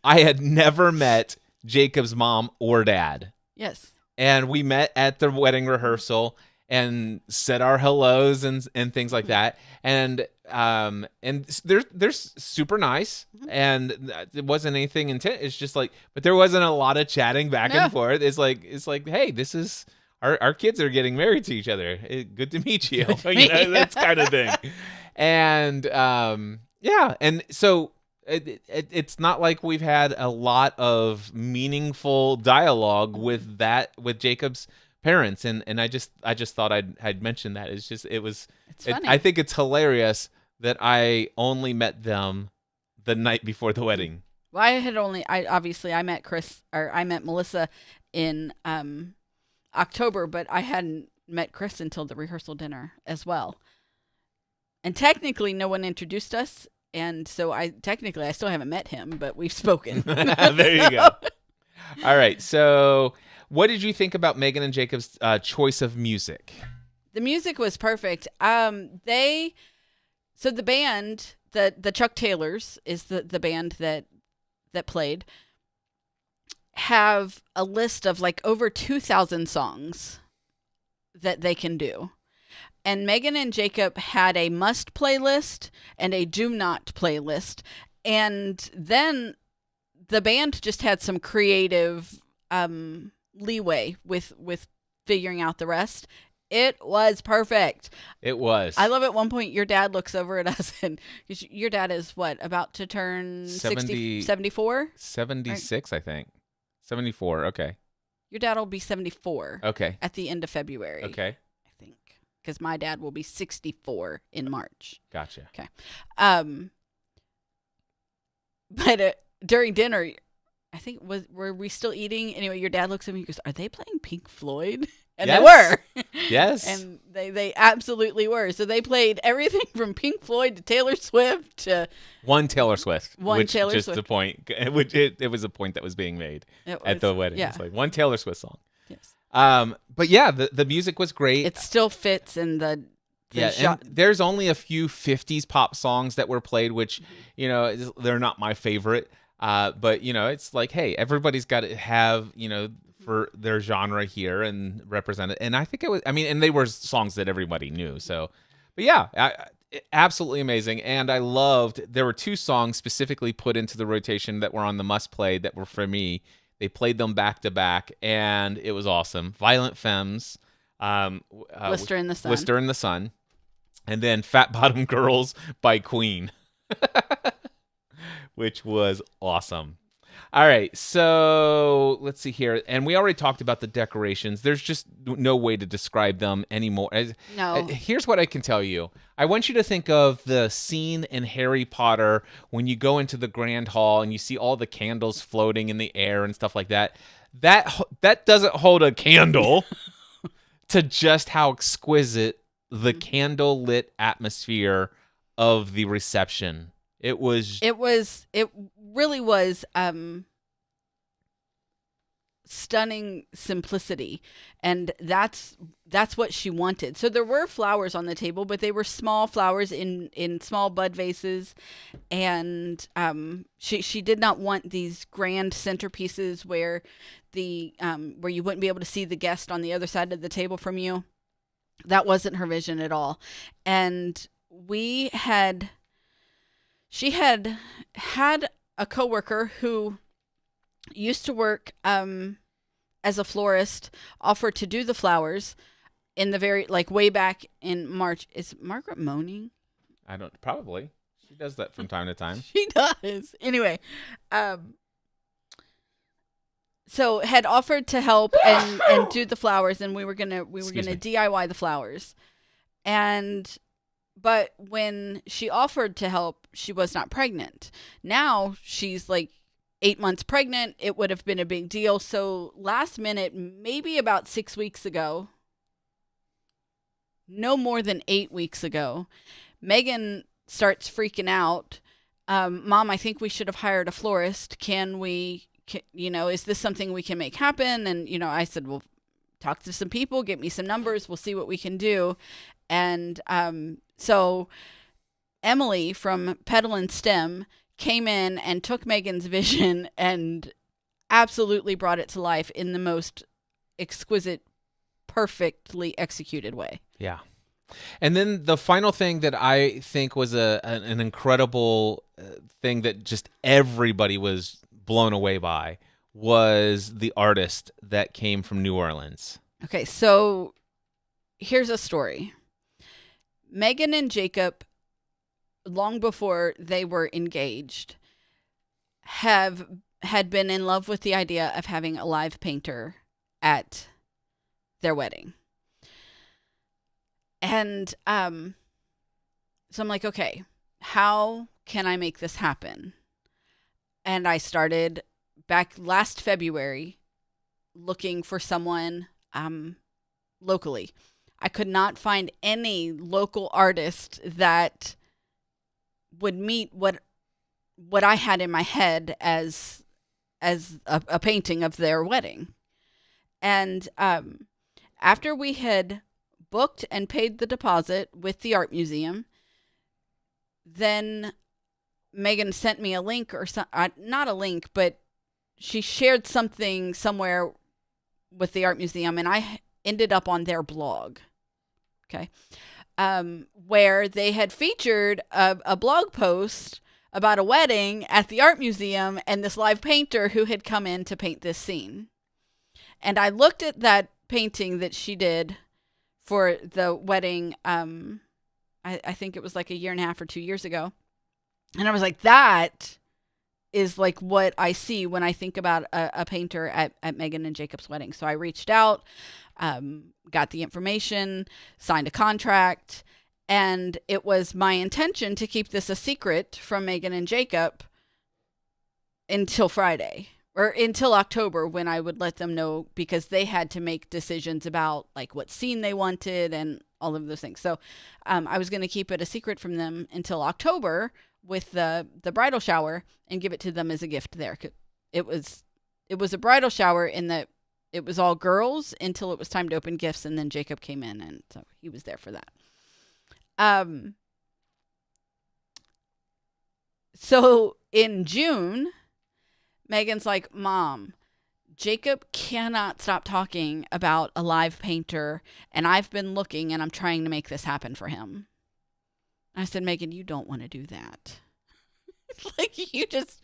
I had never met Jacob's mom or dad. Yes. And we met at the wedding rehearsal and said our hellos and things like that. And they're super nice, and it wasn't anything intense. It's just like, but there wasn't a lot of chatting back No. and forth. It's like, hey, this is our kids are getting married to each other. Good to meet you. That's kind of thing. And yeah, and so it's not like we've had a lot of meaningful dialogue with Jacob's parents, and I just thought I'd mention that. It's funny. I think it's hilarious that I only met them the night before the wedding. Well, I met Melissa in October, but I hadn't met Chris until the rehearsal dinner as well. And technically, no one introduced us, and so I still haven't met him, but we've spoken. There you go. All right, so what did you think about Meagan and Jacob's choice of music? The music was perfect. The band, the Chuck Taylors is the band that played, have a list of like over 2,000 songs that they can do. And Meagan and Jacob had a must playlist and a do not playlist. And then the band just had some creative leeway with figuring out the rest. It was perfect. It was. I love at one point your dad looks over at us, and your dad is what, about to turn 74? 76, I think. 74, okay. Your dad will be 74 Okay. at the end of February. Okay. I think. Because my dad will be 64 in March. Gotcha. Okay. But during dinner, I think, were we still eating? Anyway, your dad looks at me and goes, "Are they playing Pink Floyd?" And Yes. they were. Yes. And they absolutely were. So they played everything from Pink Floyd to Taylor Swift to One Taylor Swift. Taylor just Swift. the point. Which it was a point that was being made at the wedding. Yeah. It's like one Taylor Swift song. Yes. But yeah, the music was great. It still fits in the and there's only a few 50s pop songs that were played, which, they're not my favorite. But, it's like, hey, everybody's got to have, for their genre here and represent it. And I think and they were songs that everybody knew. So, but yeah, absolutely amazing. And I loved, there were two songs specifically put into the rotation that were on the must play that were for me. They played them back to back, and it was awesome. Violent Femmes Blister in the Sun. Blister in the Sun. And then Fat Bottom Girls by Queen, which was awesome. All right, so let's see here. And we already talked about the decorations. There's just no way to describe them anymore. No. Here's what I can tell you. I want you to think of the scene in Harry Potter when you go into the Grand Hall and you see all the candles floating in the air and stuff like that. That doesn't hold a candle to just how exquisite the candle-lit atmosphere of the reception. It really was stunning simplicity, and that's what she wanted. So there were flowers on the table, but they were small flowers in small bud vases, and she did not want these grand centerpieces where where you wouldn't be able to see the guest on the other side of the table from you. That wasn't her vision at all. And she had a coworker who used to work as a florist, offered to do the flowers in the way back in March. Is Margaret moaning? Probably. She does that from time to time. She does. Anyway, so had offered to help and do the flowers, and we were gonna DIY the flowers, but when she offered to help, she was not pregnant. Now she's like 8 months pregnant. It would have been a big deal. So last minute, maybe about 6 weeks ago, no more than 8 weeks ago, Meagan starts freaking out. Mom, I think we should have hired a florist. Is this something we can make happen? And, I said, well, talk to some people, get me some numbers. We'll see what we can do. And so Emily from Petal and Stem came in and took Meagan's vision and absolutely brought it to life in the most exquisite, perfectly executed way. Yeah. And then the final thing that I think was an incredible thing that just everybody was blown away by was the artist that came from New Orleans. Okay, so here's a story. Meagan and Jacob, long before they were engaged, had been in love with the idea of having a live painter at their wedding. And so I'm like, okay, how can I make this happen? And I started back last February looking for someone locally. I could not find any local artist that would meet what I had in my head as a painting of their wedding. And after we had booked and paid the deposit with the art museum, then Meagan sent me a link not a link, but she shared something somewhere with the art museum, and I ended up on their blog. Okay. Where they had featured a blog post about a wedding at the art museum and this live painter who had come in to paint this scene. And I looked at that painting that she did for the wedding. I think it was like 1.5 years or 2 years ago. And I was like, that is like what I see when I think about a painter at Meagan and Jacob's wedding. So I reached out, got the information, signed a contract, and it was my intention to keep this a secret from Meagan and Jacob until Friday or until October, when I would let them know, because they had to make decisions about like what scene they wanted and all of those things. So I was going to keep it a secret from them until October with the bridal shower and give it to them as a gift there. It was a bridal shower in that it was all girls until it was time to open gifts, and then Jacob came in, and so he was there for that. So in June, Meagan's like, Mom, Jacob cannot stop talking about a live painter, and I've been looking, and I'm trying to make this happen for him. I said, Meagan, you don't want to do that. Like, you just,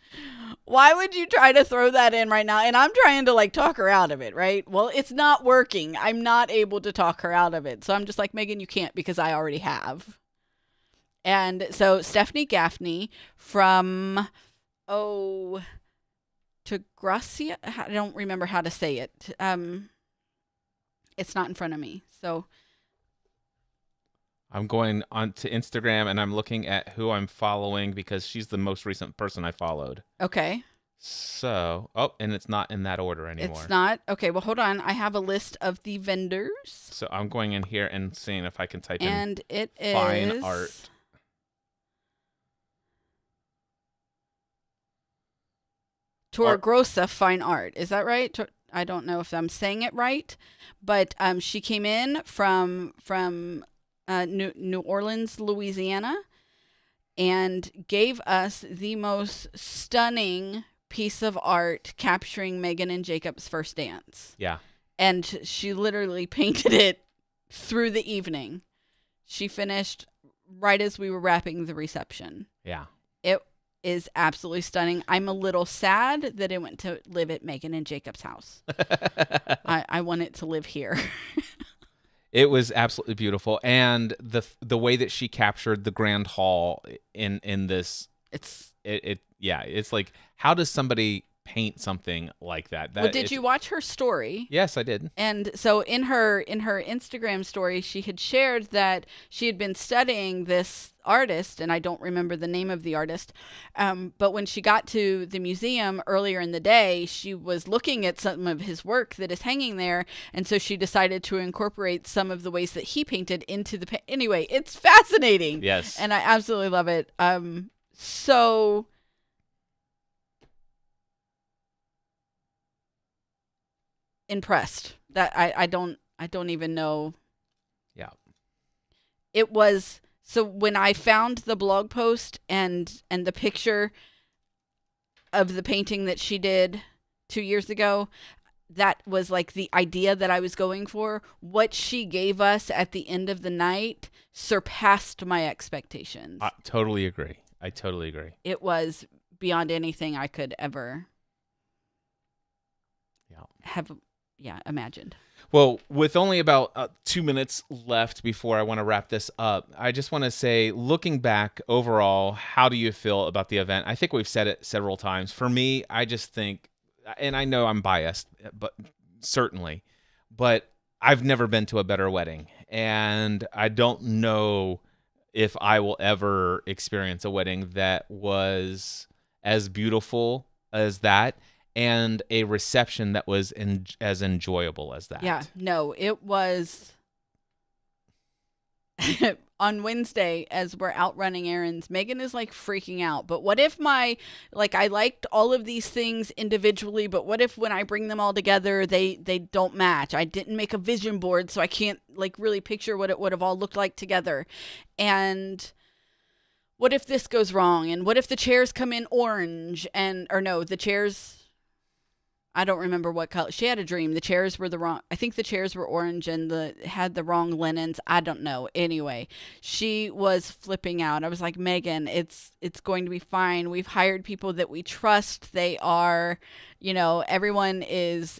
why would you try to throw that in right now? And I'm trying to like talk her out of it, right? Well, it's not working. I'm not able to talk her out of it. So I'm just like, Meagan, you can't because I already have. And so Stephanie Gaffney from, to Gracia, I don't remember how to say it. It's not in front of me. So I'm going on to Instagram and I'm looking at who I'm following because she's the most recent person I followed. okay. So, and it's not in that order anymore. It's not. Okay, well, hold on. I have a list of the vendors. So I'm going in here and seeing if I can type in And it is fine art. Torgrosa Fine Art. Is that right? I don't know if I'm saying it right, but she came in from New Orleans, Louisiana, and gave us the most stunning piece of art capturing Meagan and Jacob's first dance. Yeah. And she literally painted it through the evening. She finished right as we were wrapping the reception. Yeah. It is absolutely stunning. I'm a little sad that it went to live at Meagan and Jacob's house. I want it to live here. It was absolutely beautiful, and the way that she captured the grand hall in this, it's like, how does somebody paint something like that? Well, did you watch her story? Yes, I did. And so in her Instagram story, she had shared that she had been studying this artist, and I don't remember the name of the artist. But when she got to the museum earlier in the day, she was looking at some of his work that is hanging there. And so she decided to incorporate some of the ways that he painted into the anyway, it's fascinating. Yes. And I absolutely love it. So impressed that I don't even know. Yeah. It was, so when I found the blog post and the picture of the painting that she did 2 years ago, that was like the idea that I was going for. What she gave us at the end of the night surpassed my expectations. I totally agree. It was beyond anything I could ever have imagined. Well, with only about 2 minutes left before I want to wrap this up, I just want to say, looking back overall, how do you feel about the event? I think we've said it several times. For me, I just think, and I know I'm biased, but certainly, but I've never been to a better wedding, and I don't know if I will ever experience a wedding that was as beautiful as that, and a reception that was as enjoyable as that. Yeah, no, it was. On Wednesday, as we're out running errands, Meagan is like freaking out. But what if I liked all of these things individually, but what if when I bring them all together, they don't match? I didn't make a vision board, so I can't like really picture what it would have all looked like together. And what if this goes wrong? And what if the chairs come in orange? The chairs, I don't remember what color. She had a dream. The chairs were I think the chairs were orange and had the wrong linens. I don't know. Anyway, she was flipping out. I was like, Meagan, it's going to be fine. We've hired people that we trust. They are, everyone is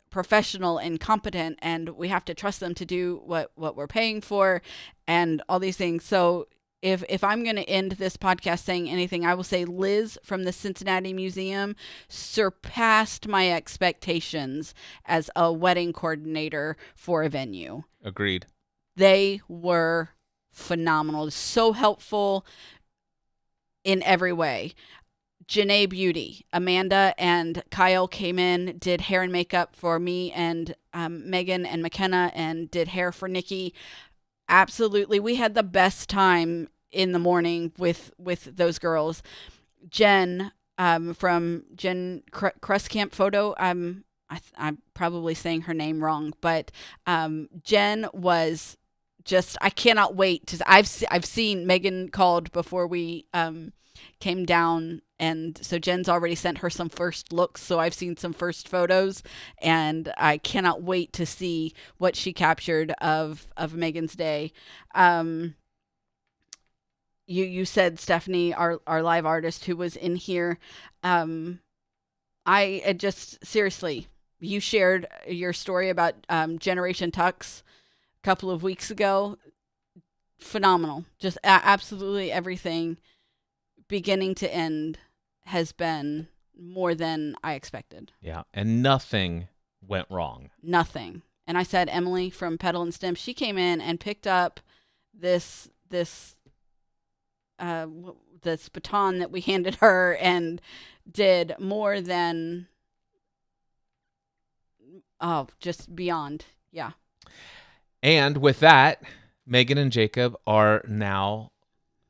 professional and competent, and we have to trust them to do what we're paying for and all these things. So If I'm going to end this podcast saying anything, I will say Liz from the Cincinnati Museum surpassed my expectations as a wedding coordinator for a venue. Agreed. They were phenomenal. So helpful in every way. Janae Beauty, Amanda and Kyle came in, did hair and makeup for me and Meagan and McKenna, and did hair for Nikki. Absolutely. We had the best time in the morning with those girls. Jen from Jen Crestcamp Photo. I'm probably saying her name wrong, but Jen was just, I cannot wait. I've seen Meagan called before we came down, and so Jen's already sent her some first looks, so I've seen some first photos, and I cannot wait to see what she captured of Meagan's day. you said Stephanie, our live artist who was in here. I just seriously, you shared your story about Generation Tux a couple of weeks ago. Phenomenal. Just absolutely everything, beginning to end, has been more than I expected. Yeah, and nothing went wrong. Nothing. And I said, Emily from Pedal and Stem, she came in and picked up this baton that we handed her and did more than just beyond. Yeah. And with that, Meagan and Jacob are now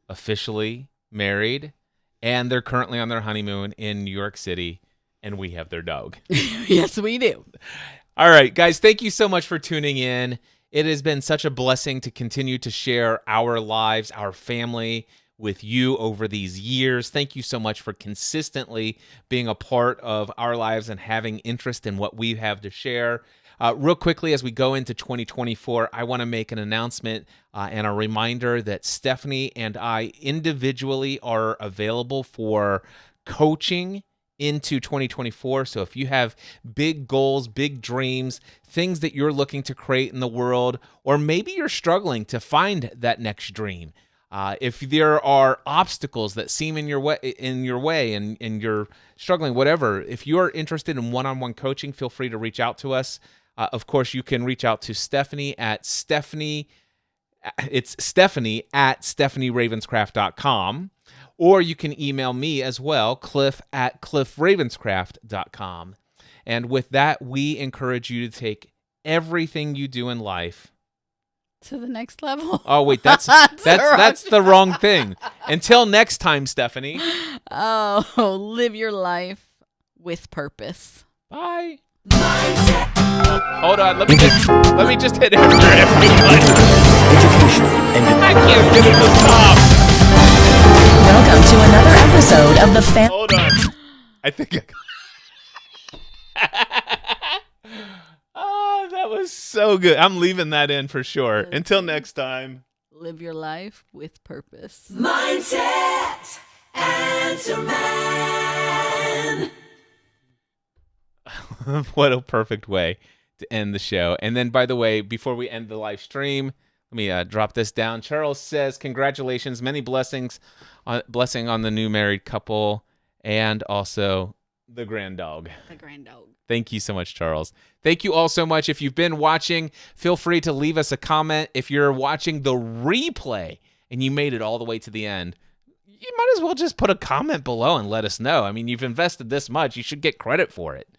officially married, and they're currently on their honeymoon in New York City, and we have their dog. Yes, we do. All right, guys, thank you so much for tuning in. It has been such a blessing to continue to share our lives, our family with you over these years. Thank you so much for consistently being a part of our lives and having interest in what we have to share. Real quickly, as we go into 2024, I want to make an announcement and a reminder that Stephanie and I individually are available for coaching into 2024. So if you have big goals, big dreams, things that you're looking to create in the world, or maybe you're struggling to find that next dream, if there are obstacles that seem in your way, and you're struggling, whatever, if you're interested in one-on-one coaching, feel free to reach out to us. Of course, you can reach out to Stephanie at stephanie@stephanieravenscraft.com. Or you can email me as well, cliff@cliffravenscraft.com. And with that, we encourage you to take everything you do in life to the next level. Oh, wait, that's the wrong thing. Until next time, Stephanie. Oh, live your life with purpose. Bye. Hold on, let me just hit enter everybody. I can't get it to stop. Welcome to another episode of the Hold on. I think Oh, that was so good. I'm leaving that in for sure. Until next time. Live your life with purpose. Mindset Answer Man. What a perfect way to end the show. And then, by the way, before we end the live stream, let me drop this down. Charles says, congratulations, many blessing on the new married couple, and also the grand dog. The grand dog. Thank you so much, Charles. Thank you all so much. If you've been watching, feel free to leave us a comment. If you're watching the replay and you made it all the way to the end, you might as well just put a comment below and let us know. I mean, you've invested this much. You should get credit for it.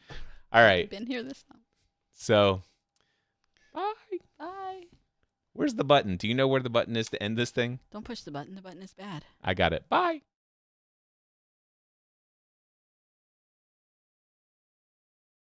All right. I've been here this long. So, bye. Bye. Where's the button? Do you know where the button is to end this thing? Don't push the button. The button is bad. I got it. Bye.